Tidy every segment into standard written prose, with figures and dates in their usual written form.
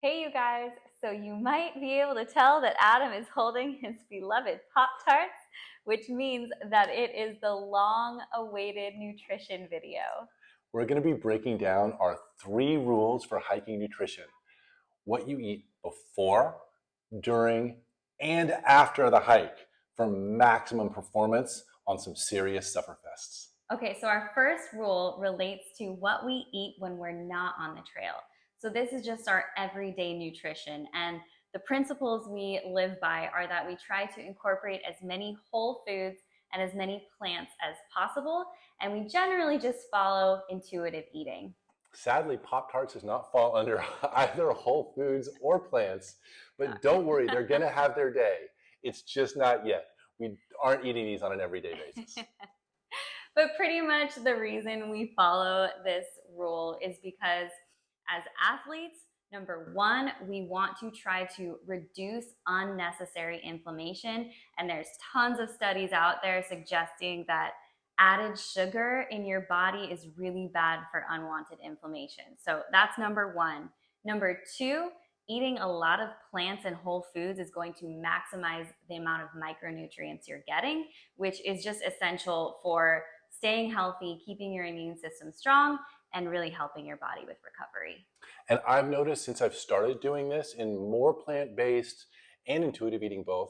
Hey, you guys. So you might be able to tell that Adam is holding his beloved Pop-Tarts, which means that it is the long-awaited nutrition video. We're going to be breaking down our 3 rules for hiking nutrition. What you eat before, during, and after the hike for maximum performance on some serious sufferfests. Okay, so our first rule relates to what we eat when we're not on the trail. So this is just our everyday nutrition. And the principles we live by are that we try to incorporate as many whole foods and as many plants as possible. And we generally just follow intuitive eating. Sadly, Pop-Tarts does not fall under either whole foods or plants, but don't worry, they're going to have their day. It's just not yet. We aren't eating these on an everyday basis. But pretty much the reason we follow this rule is because as athletes, number one, we want to try to reduce unnecessary inflammation. And there's tons of studies out there suggesting that added sugar in your body is really bad for unwanted inflammation. So that's number one. Number two, eating a lot of plants and whole foods is going to maximize the amount of micronutrients you're getting, which is just essential for staying healthy, keeping your immune system strong, and really helping your body with recovery. And I've noticed since I've started doing this in more plant-based and intuitive eating both,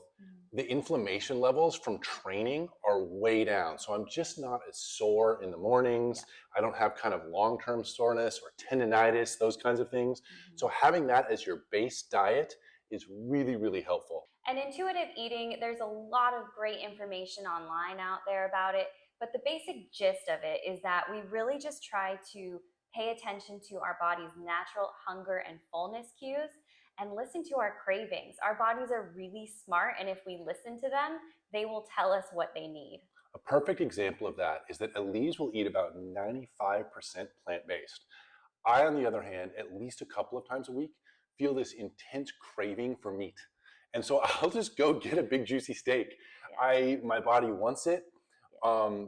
the inflammation levels from training are way down. So I'm just not as sore in the mornings. I don't have kind of long-term soreness or tendinitis, those kinds of things. So having that as your base diet is really, really helpful. And intuitive eating, there's a lot of great information online out there about it. But the basic gist of it is that we really just try to pay attention to our body's natural hunger and fullness cues and listen to our cravings. Our bodies are really smart, and if we listen to them, they will tell us what they need. A perfect example of that is that Elise will eat about 95% plant-based. I, on the other hand, at least a couple of times a week, feel this intense craving for meat. And so I'll just go get a big juicy steak. My body wants it.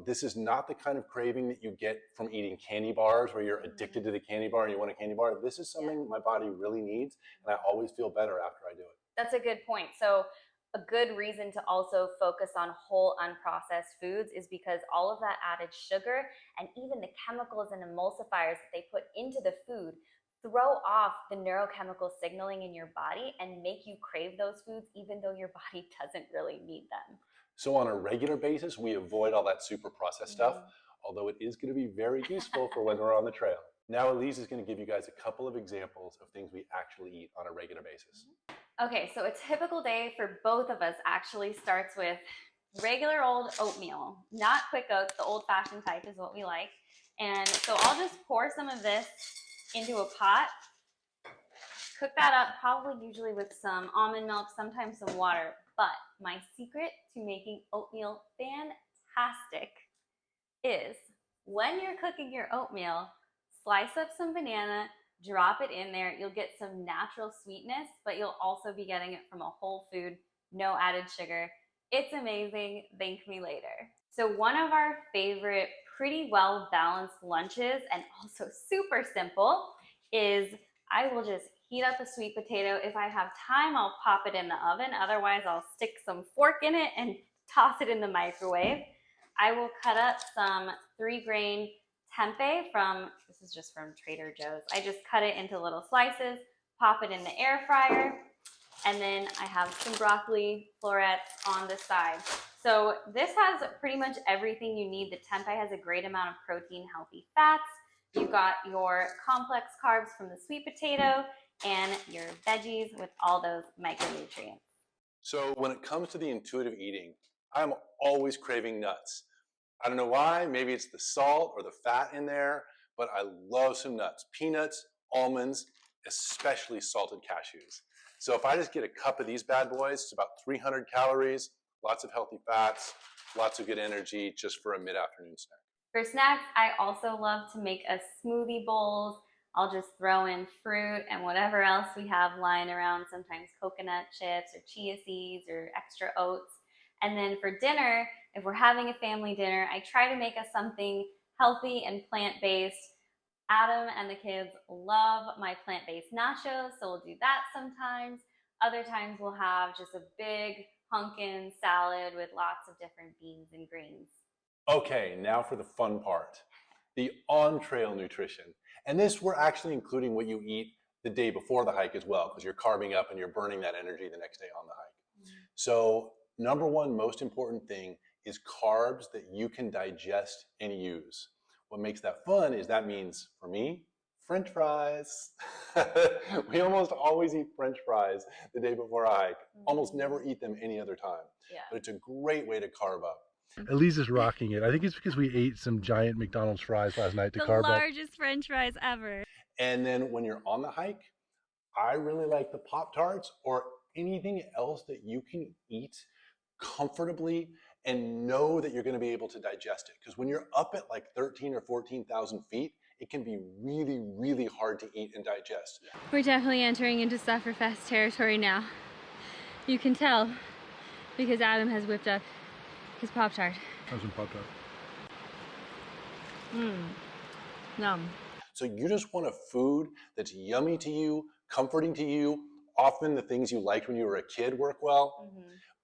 This is not the kind of craving that you get from eating candy bars where you're addicted to the candy bar and you want a candy bar. This is something my body really needs, and I always feel better after I do it. That's a good point. So a good reason to also focus on whole unprocessed foods is because all of that added sugar and even the chemicals and emulsifiers that they put into the food throw off the neurochemical signaling in your body and make you crave those foods even though your body doesn't really need them. So on a regular basis, we avoid all that super processed stuff, although it is going to be very useful for when we're on the trail. Now Elise is going to give you guys a couple of examples of things we actually eat on a regular basis. Okay, so a typical day for both of us actually starts with regular old oatmeal, not quick oats. The old-fashioned type is what we like. And so I'll just pour some of this into a pot, cook that up, probably usually with some almond milk, sometimes some water. But my secret to making oatmeal fantastic is when you're cooking your oatmeal, slice up some banana, drop it in there. You'll get some natural sweetness, but you'll also be getting it from a whole food, no added sugar. It's amazing. Thank me later. So one of our favorite, pretty well-balanced lunches, and also super simple, is I will just heat up a sweet potato. If I have time, I'll pop it in the oven. Otherwise, I'll stick some fork in it and toss it in the microwave. I will cut up some 3-grain tempeh this is just from Trader Joe's. I just cut it into little slices, pop it in the air fryer, and then I have some broccoli florets on the side. So this has pretty much everything you need. The tempeh has a great amount of protein, healthy fats. You've got your complex carbs from the sweet potato and your veggies with all those micronutrients. So when it comes to the intuitive eating, I'm always craving nuts. I don't know why, maybe it's the salt or the fat in there, but I love some nuts. Peanuts, almonds, especially salted cashews. So if I just get a cup of these bad boys, it's about 300 calories, lots of healthy fats, lots of good energy just for a mid-afternoon snack. For snacks, I also love to make a smoothie bowls. I'll just throw in fruit and whatever else we have lying around, sometimes coconut chips or chia seeds or extra oats. And then for dinner, if we're having a family dinner, I try to make us something healthy and plant-based. Adam and the kids love my plant-based nachos, so we'll do that sometimes. Other times we'll have just a big pumpkin salad with lots of different beans and greens. Okay, now for the fun part, the on-trail nutrition. And this, we're actually including what you eat the day before the hike as well, because you're carving up and you're burning that energy the next day on the hike. So number one most important thing is carbs that you can digest and use. What makes that fun is that means, for me, French fries. We almost always eat French fries the day before a hike. Almost never eat them any other time. Yeah. But it's a great way to carb up. Elise is rocking it. I think it's because we ate some giant McDonald's fries last night to carb up. The largest French fries ever. And then when you're on the hike, I really like the Pop-Tarts or anything else that you can eat comfortably and know that you're going to be able to digest it. Because when you're up at like 13 or 14,000 feet, it can be really, really hard to eat and digest. We're definitely entering into sufferfest territory now. You can tell because Adam has whipped up his Pop-Tart. How's some Pop-Tart? Yum. So you just want a food that's yummy to you, comforting to you. Often the things you liked when you were a kid work well,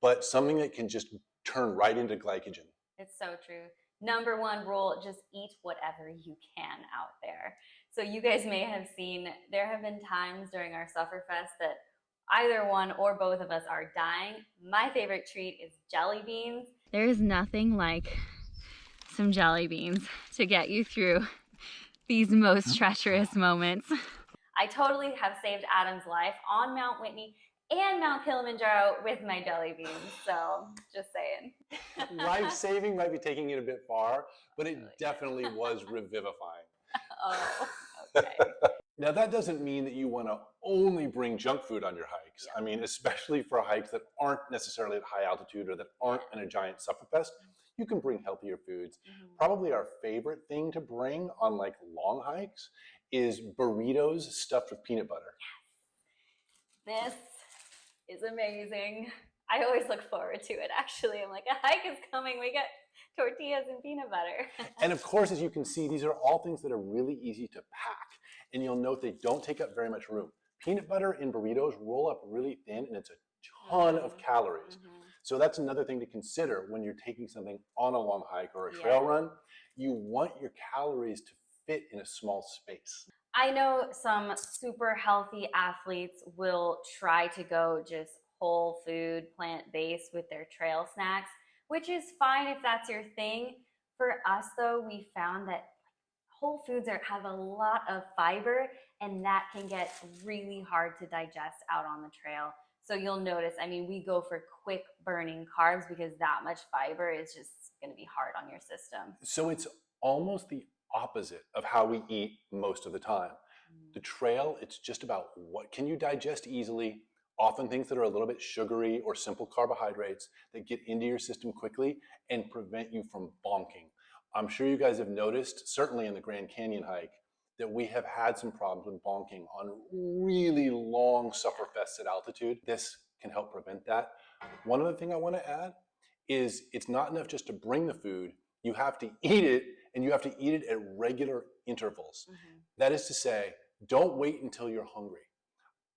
but something that can just turn right into glycogen. It's so true. Number one rule, just eat whatever you can out there. So you guys may have seen, there have been times during our Sufferfest that either one or both of us are dying. My favorite treat is jelly beans. There is nothing like some jelly beans to get you through these most treacherous moments. I totally have saved Adam's life on Mount Whitney and Mount Kilimanjaro with my jelly beans, so just saying. Life-saving might be taking it a bit far, but it definitely was revivifying. Oh, okay. Now that doesn't mean that you want to only bring junk food on your hikes. I mean, especially for hikes that aren't necessarily at high altitude or that aren't in a giant sufferfest, you can bring healthier foods. Probably our favorite thing to bring on like long hikes is burritos stuffed with peanut butter. This is amazing. I always look forward to it, actually. I'm like, a hike is coming. We get tortillas and peanut butter. And of course, as you can see, these are all things that are really easy to pack. And you'll note they don't take up very much room. Peanut butter in burritos roll up really thin, and it's a ton of calories. So that's another thing to consider when you're taking something on a long hike or a trail run. You want your calories to fit in a small space. I know some super healthy athletes will try to go just whole food, plant-based with their trail snacks, which is fine if that's your thing. For us though, we found that whole foods have a lot of fiber, and that can get really hard to digest out on the trail. So you'll notice, I mean, we go for quick burning carbs because that much fiber is just going to be hard on your system. So it's almost the opposite of how we eat most of the time. The trail, it's just about what can you digest easily, often things that are a little bit sugary or simple carbohydrates that get into your system quickly and prevent you from bonking. I'm sure you guys have noticed, certainly in the Grand Canyon hike, that we have had some problems with bonking on really long sufferfests at altitude. This can help prevent that. One other thing I want to add is it's not enough just to bring the food. You have to eat it, and you have to eat it at regular intervals. That is to say, don't wait until you're hungry.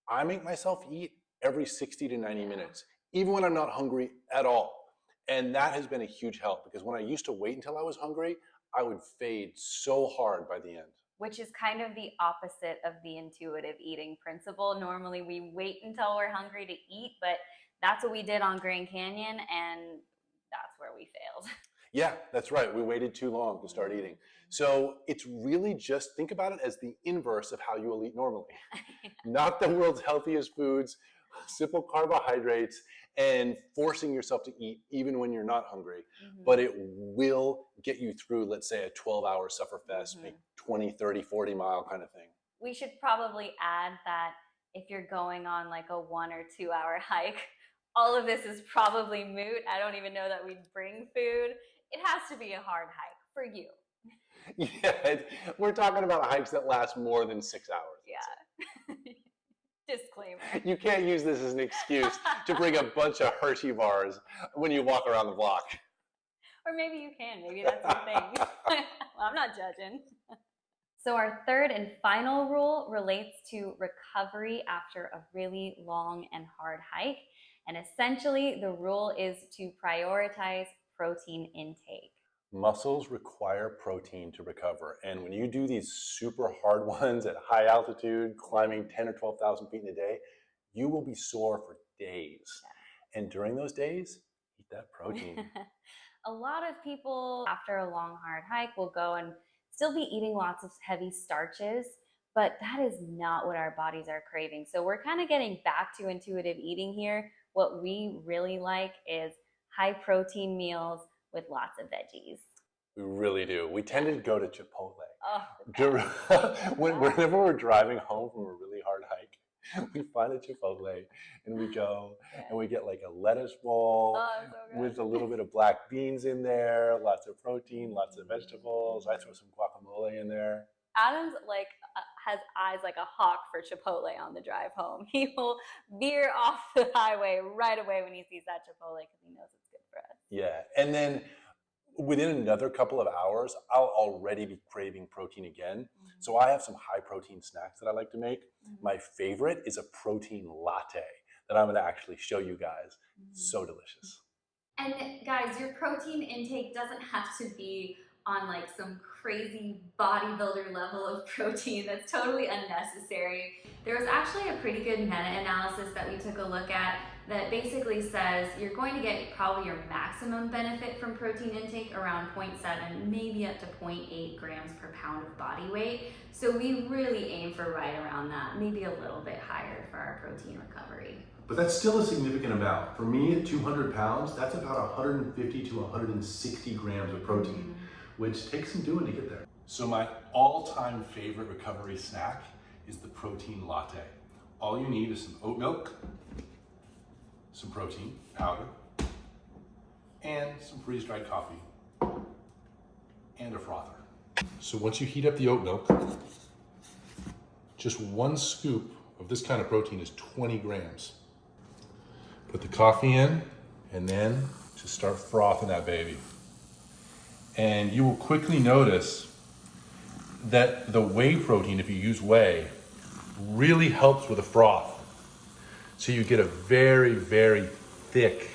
I make myself eat every 60 to 90 minutes, even when I'm not hungry at all. And that has been a huge help, because when I used to wait until I was hungry, I would fade so hard by the end. Which is kind of the opposite of the intuitive eating principle. Normally we wait until we're hungry to eat, but that's what we did on Grand Canyon, and that's where we failed. Yeah, that's right. We waited too long to start eating. So it's really just, think about it as the inverse of how you will eat normally. Not the world's healthiest foods, simple carbohydrates, and forcing yourself to eat even when you're not hungry. But it will get you through, let's say, a 12-hour sufferfest, make 20, 30, 40-mile kind of thing. We should probably add that if you're going on like a 1 or 2 hour hike, all of this is probably moot. I don't even know that we'd bring food. It has to be a hard hike for you. Yeah, we're talking about hikes that last more than 6 hours. Yeah. Disclaimer. You can't use this as an excuse to bring a bunch of Hershey bars when you walk around the block. Or maybe you can. Maybe that's the thing. Well, I'm not judging. So our third and final rule relates to recovery after a really long and hard hike. And essentially, the rule is to prioritize protein intake. Muscles require protein to recover. And when you do these super hard ones at high altitude, climbing 10 or 12,000 feet in a day, you will be sore for days. Yeah. And during those days, eat that protein. A lot of people after a long, hard hike will go and still be eating lots of heavy starches, but that is not what our bodies are craving. So we're kind of getting back to intuitive eating here. What we really like is high protein meals with lots of veggies. We really do. We tend to go to Chipotle. Oh, whenever we're driving home from a really hard hike, we find a Chipotle and we go and we get like a lettuce bowl with a little bit of black beans in there, lots of protein, lots of vegetables. I throw some guacamole in there. Adam's like has eyes like a hawk for Chipotle on the drive home. He will veer off the highway right away when he sees that Chipotle because he knows it's good for us. Yeah, and then within another couple of hours, I'll already be craving protein again. Mm-hmm. So I have some high protein snacks that I like to make. Mm-hmm. My favorite is a protein latte that I'm going to actually show you guys. Mm-hmm. So delicious. And guys, your protein intake doesn't have to be on like some crazy bodybuilder level of protein that's totally unnecessary. There was actually a pretty good meta-analysis that we took a look at that basically says you're going to get probably your maximum benefit from protein intake around 0.7, maybe up to 0.8 grams per pound of body weight. So we really aim for right around that, maybe a little bit higher for our protein recovery. But that's still a significant amount. For me at 200 pounds, that's about 150 to 160 grams of protein, which takes some doing to get there. So my all-time favorite recovery snack is the protein latte. All you need is some oat milk, some protein powder, and some freeze-dried coffee, and a frother. So once you heat up the oat milk, just one scoop of this kind of protein is 20 grams. Put the coffee in, and then just start frothing that baby. And you will quickly notice that the whey protein, if you use whey, really helps with the froth. So you get a very, very thick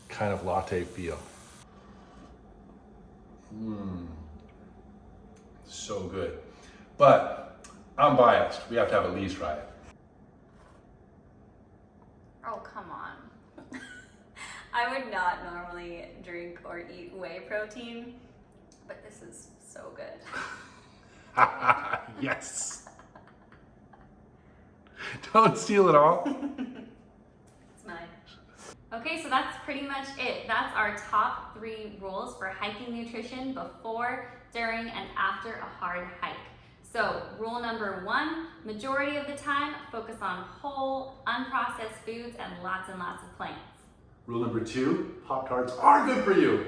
kind of latte feel. So good. But I'm biased. We have to have Elise try it. Oh, come on. I would not normally drink or eat whey protein, but this is so good. Yes. Don't steal it all. It's mine. Okay, so that's pretty much it. That's our top 3 rules for hiking nutrition before, during, and after a hard hike. So rule number 1, majority of the time, focus on whole, unprocessed foods and lots of plants. Rule number 2, Pop-Tarts are good for you.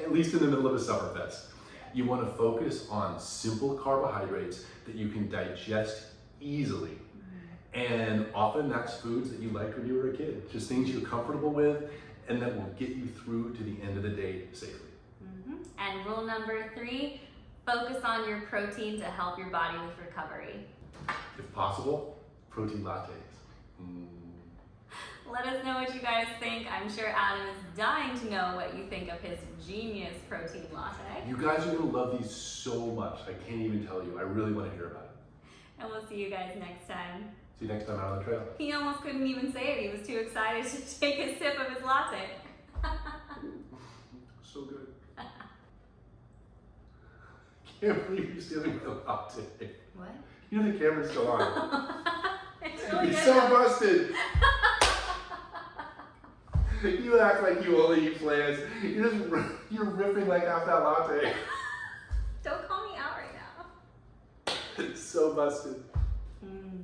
At least in the middle of a sufferfest. You want to focus on simple carbohydrates that you can digest easily. And often that's foods that you liked when you were a kid. Just things you're comfortable with and that will get you through to the end of the day safely. And rule number 3, focus on your protein to help your body with recovery. If possible, protein lattes. Let us know what you guys think. I'm sure Adam is dying to know what you think of his genius protein latte. You guys are going to love these so much. I can't even tell you. I really want to hear about it. And we'll see you guys next time. See you next time out on the trail. He almost couldn't even say it. He was too excited to take a sip of his latte. So good. Can't believe you're stealing my latte. What? You know the camera's still on. It's really It's good. so busted. You act like you only eat plants. You're ripping like half that latte. Don't call me out right now. It's so busted. Mm.